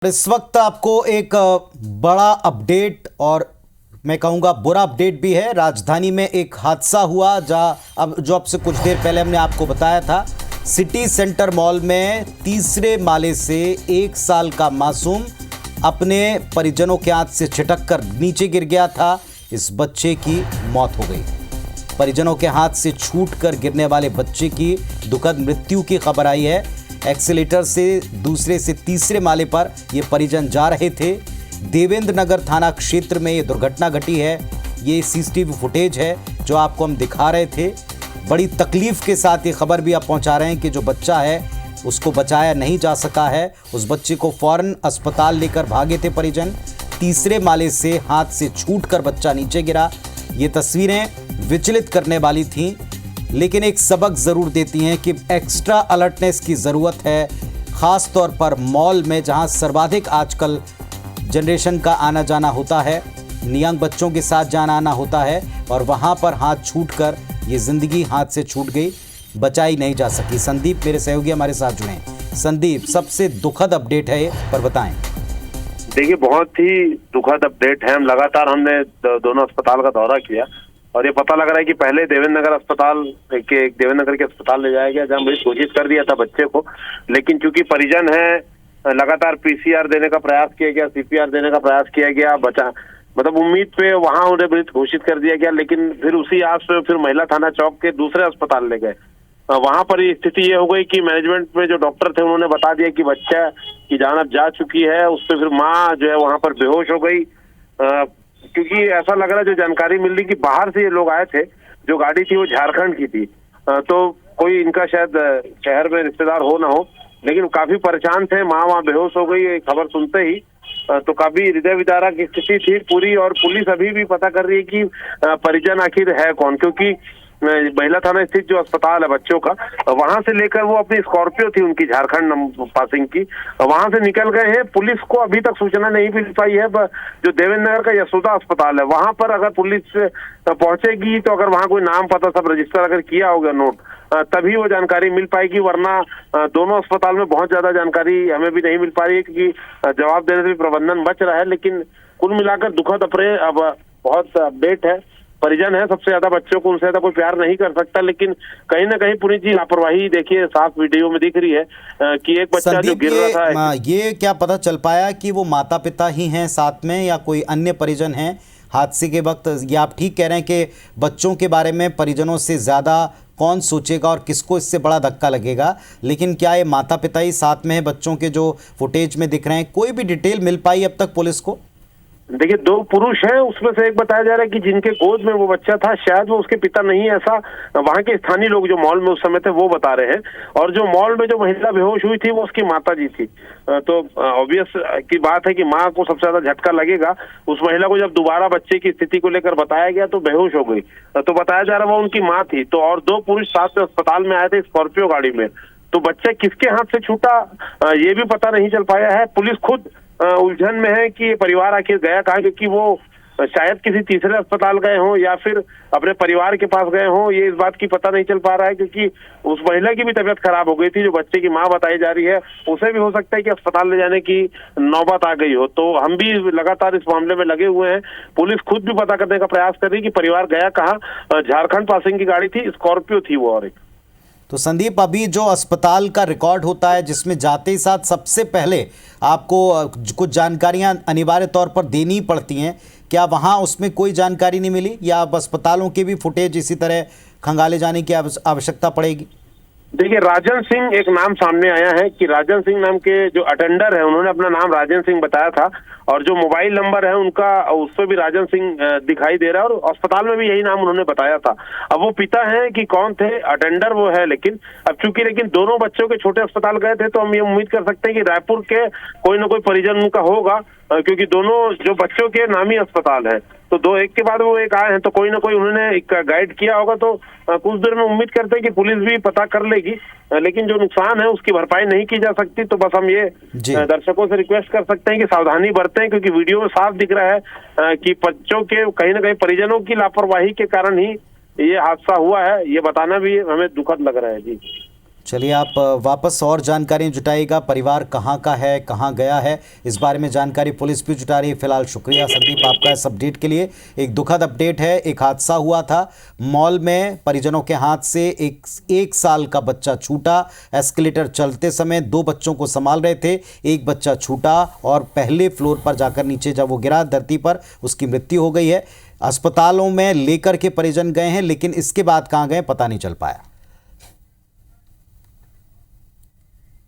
इस वक्त आपको एक बड़ा अपडेट और मैं कहूंगा बुरा अपडेट भी है। राजधानी में एक हादसा हुआ जो अब से कुछ देर पहले हमने आपको बताया था। सिटी सेंटर मॉल में तीसरे माले से 1 साल का मासूम अपने परिजनों के हाथ से छिटक कर नीचे गिर गया था। इस बच्चे की मौत हो गई। परिजनों के हाथ से छूटकर गिरने वाले बच्चे की दुखद मृत्यु की खबर आई है। एक्सीलेटर से दूसरे से तीसरे माले पर ये परिजन जा रहे थे। देवेंद्र नगर थाना क्षेत्र में ये दुर्घटना घटी है। ये सीसीटीवी फुटेज है जो आपको हम दिखा रहे थे। बड़ी तकलीफ के साथ ये खबर भी आप पहुंचा रहे हैं कि जो बच्चा है उसको बचाया नहीं जा सका है। उस बच्चे को फौरन अस्पताल लेकर भागे थे परिजन। तीसरे माले से हाथ से छूटकर बच्चा नीचे गिरा। ये तस्वीरें विचलित करने वाली थीं, लेकिन एक सबक ज़रूर देती हैं कि एक्स्ट्रा अलर्टनेस की ज़रूरत है, ख़ास तौर पर मॉल में जहां सर्वाधिक आजकल जनरेशन का आना जाना होता है, नियंग बच्चों के साथ जाना आना होता है और वहां पर हाथ छूटकर ये ज़िंदगी हाथ से छूट गई, बचाई नहीं जा सकी। संदीप मेरे सहयोगी हमारे साथ जुड़े हैं। संदीप, सबसे दुखद अपडेट है ये, पर बताएं। देखिए, बहुत ही दुखद अपडेट है। हमने दोनों अस्पताल का दौरा किया और ये पता लग रहा है कि पहले देवेंद्र नगर के अस्पताल ले जाया गया, जहां भाई घोषित कर दिया था बच्चे को। लेकिन चूंकि परिजन है, लगातार पीसीआर देने का प्रयास किया गया, सीपीआर देने का प्रयास किया गया, मतलब उम्मीद पे वहां उन्हें मृत घोषित कर दिया गया। लेकिन फिर उसी आस पे फिर महिला थाना चौक के दूसरे अस्पताल ले गए। वहां पर स्थिति ये हो गई कि मैनेजमेंट में जो डॉक्टर थे उन्होंने बता दिया कि बच्चा की जान अब जा चुकी है। उससे फिर माँ जो है वहां पर बेहोश हो गई, क्योंकि ऐसा लग रहा है, जो जानकारी मिल रही कि बाहर से ये लोग आए थे, जो गाड़ी थी वो झारखंड की थी। तो कोई इनका शायद शहर में रिश्तेदार हो ना हो, लेकिन काफी परेशान थे। माँ वहाँ बेहोश हो गई खबर सुनते ही। तो काफी हृदय विदारक स्थिति थी पूरी। और पुलिस अभी भी पता कर रही है कि परिजन आखिर है कौन, क्योंकि महिला थाना स्थित जो अस्पताल है बच्चों का, वहां से लेकर वो अपनी स्कॉर्पियो थी उनकी झारखंड पासिंग की, वहां से निकल गए हैं। पुलिस को अभी तक सूचना नहीं मिल पाई है। जो देवेंद्र नगर का यशोदा अस्पताल है वहां पर अगर पुलिस पहुंचेगी तो अगर वहां कोई नाम पता सब रजिस्टर अगर किया होगा नोट, तभी वो जानकारी मिल पाएगी। वरना दोनों अस्पताल में बहुत ज्यादा जानकारी हमें भी नहीं मिल पा रही है, क्योंकि जवाब देने से भी प्रबंधन बच रहा है। लेकिन कुल मिलाकर दुखद अब बहुत अपडेट है। परिजन है, सबसे ज्यादा बच्चों को उनसे ज्यादा कोई प्यार नहीं कर सकता। लेकिन कहीं ना कहीं पुलिस की लापरवाही देखिए साफ वीडियो में दिख रही है कि एक बच्चा जो गिर रहा था। ये क्या पता चल पाया कि वो माता पिता ही हैं साथ में या कोई अन्य परिजन हैं हादसे के वक्त? ये आप ठीक कह रहे हैं कि बच्चों के बारे में परिजनों से ज्यादा कौन सोचेगा और किसको इससे बड़ा धक्का लगेगा, लेकिन क्या ये माता पिता ही साथ में है? बच्चों के जो फुटेज में दिख रहे हैं, कोई भी डिटेल मिल पाई अब तक पुलिस को? देखिए, 2 पुरुष हैं, उसमें से एक बताया जा रहा है कि जिनके गोद में वो बच्चा था शायद वो उसके पिता नहीं है, ऐसा वहां के स्थानीय लोग जो मॉल में उस समय थे वो बता रहे हैं। और जो मॉल में जो महिला बेहोश हुई थी वो उसकी माता जी थी। तो ऑब्वियस की बात है कि माँ को सबसे ज्यादा झटका लगेगा। उस महिला को जब दोबारा बच्चे की स्थिति को लेकर बताया गया तो बेहोश हो गई। तो बताया जा रहा है वो उनकी माँ थी। तो और 2 पुरुष साथ में अस्पताल में आए थे स्कॉर्पियो गाड़ी में। तो बच्चा किसके हाथ से छूटा ये भी पता नहीं चल पाया है। पुलिस खुद उलझन में है कि परिवार आखिर गया कहाँ, क्योंकि वो शायद किसी तीसरे अस्पताल गए हों या फिर अपने परिवार के पास गए हों, ये इस बात की पता नहीं चल पा रहा है। क्योंकि उस महिला की भी तबीयत खराब हो गई थी, जो बच्चे की माँ बताई जा रही है। उसे भी हो सकता है कि अस्पताल ले जाने की नौबत आ गई हो। तो हम भी लगातार इस मामले में लगे हुए हैं। पुलिस खुद भी पता करने का प्रयास कर रही है कि परिवार गया कहाँ। झारखंड पासिंग की गाड़ी थी, स्कॉर्पियो थी वो। और एक तो संदीप, अभी जो अस्पताल का रिकॉर्ड होता है जिसमें जाते ही साथ सबसे पहले आपको कुछ जानकारियां अनिवार्य तौर पर देनी पड़ती हैं, क्या वहां उसमें कोई जानकारी नहीं मिली या अब अस्पतालों के भी फुटेज इसी तरह खंगाले जाने की आवश्यकता पड़ेगी? देखिए, राजन सिंह एक नाम सामने आया है कि राजन सिंह नाम के जो अटेंडर है उन्होंने अपना नाम राजन सिंह बताया था। और जो मोबाइल नंबर है उनका, उस पर भी राजन सिंह दिखाई दे रहा है। और अस्पताल में भी यही नाम उन्होंने बताया था। अब वो पिता हैं कि कौन थे, अटेंडर वो है। लेकिन अब चूंकि दोनों बच्चों के छोटे अस्पताल गए थे, तो हम ये उम्मीद कर सकते हैं कि रायपुर के कोई ना कोई परिजन उनका होगा, क्योंकि दोनों जो बच्चों के नामी अस्पताल है। तो 2 एक के बाद वो एक आए हैं, तो कोई ना कोई उन्होंने एक गाइड किया होगा। तो कुछ देर में उम्मीद करते हैं कि पुलिस भी पता कर लेगी। लेकिन जो नुकसान है उसकी भरपाई नहीं की जा सकती। तो बस हम ये दर्शकों से रिक्वेस्ट कर सकते हैं कि सावधानी बरतें, क्योंकि वीडियो में साफ दिख रहा है कि बच्चों के कहीं ना कहीं परिजनों की लापरवाही के कारण ही ये हादसा हुआ है। ये बताना भी हमें दुखद लग रहा है। जी चलिए, आप वापस और जानकारी जुटाइएगा, परिवार कहाँ का है, कहाँ गया है, इस बारे में जानकारी पुलिस भी जुटा रही है। फिलहाल शुक्रिया संदीप आपका इस अपडेट के लिए। एक दुखद अपडेट है, एक हादसा हुआ था मॉल में, परिजनों के हाथ से एक साल का बच्चा छूटा। एस्केलेटर चलते समय 2 बच्चों को संभाल रहे थे, एक बच्चा छूटा और पहले फ्लोर पर जाकर नीचे जब वो गिरा धरती पर, उसकी मृत्यु हो गई है। अस्पतालों में लेकर के परिजन गए हैं, लेकिन इसके बाद कहाँ गए पता नहीं चल पाया।